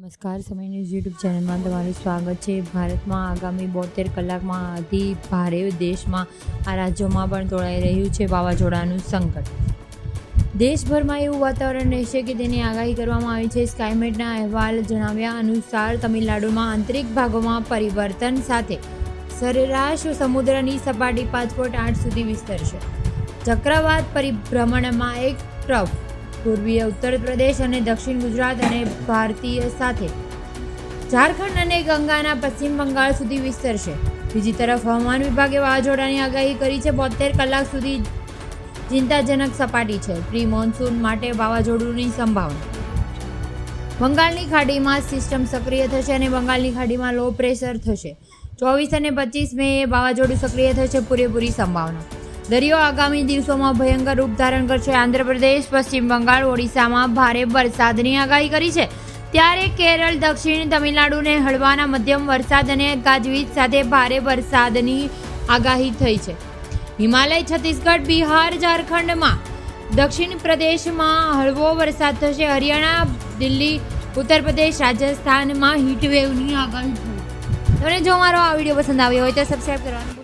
નમસ્કાર, સમય news YouTube ચેનલમાં તમારું સ્વાગત છે. ભારતમાં આગામી 72 કલાકમાં અતિ ભારે દેશમાં આ રાજ્યોમાં પણ તોળાઈ રહ્યું છે વાવાઝોડાનું સંકટ. દેશભરમાં એવું વાતાવરણ રહેશે કે તેની આગાહી કરવામાં આવી છે. સ્કાયમેટના અહેવાલ જણાવ્યા અનુસાર તમિલનાડુમાં આંતરિક ભાગોમાં પરિવર્તન સાથે સરેરાશ સમુદ્રની સપાટી 5.8 સુધી વિસ્તરશે. ચક્રવાત પરિભ્રમણમાં એક ટ્રફ પૂર્વીય ઉત્તર પ્રદેશ અને દક્ષિણ ગુજરાત અને ભારતીય સાથે ઝારખંડ અને ગંગાના પશ્ચિમ બંગાળ સુધી વિસ્તરશે. બીજી તરફ હવામાન વિભાગે વાવાઝોડાની આગાહી કરી છે. 72 કલાક સુધી ચિંતાજનક સપાટી છે. પ્રી મોન્સૂન માટે વાવાઝોડુંની સંભાવના. બંગાળની ખાડીમાં સિસ્ટમ સક્રિય થશે અને બંગાળની ખાડીમાં લો પ્રેશર થશે. 24 અને 25 મે વાવાઝોડું સક્રિય થશે. પૂરેપૂરી સંભાવના. દરિયો આગામી દિવસોમાં ભયંકર રૂપ ધારણ કરશે. આંધ્રપ્રદેશ, પશ્ચિમ બંગાળ, ઓડિશામાં ભારે વરસાદની આગાહી કરી છે. ત્યારે કેરળ, દક્ષિણ તમિલનાડુને હળવાના મધ્યમ વરસાદ અને ગાજવીજ સાથે ભારે વરસાદની આગાહી થઈ છે. હિમાલય, છત્તીસગઢ, બિહાર, ઝારખંડમાં દક્ષિણ પ્રદેશમાં હળવો વરસાદ થશે. હરિયાણા, દિલ્હી, ઉત્તર પ્રદેશ, રાજસ્થાનમાં હીટવેવની આગાહી થઈ. તમને જો મારો આ વિડીયો પસંદ આવ્યો હોય તો સબસ્ક્રાઈબ કરવાનું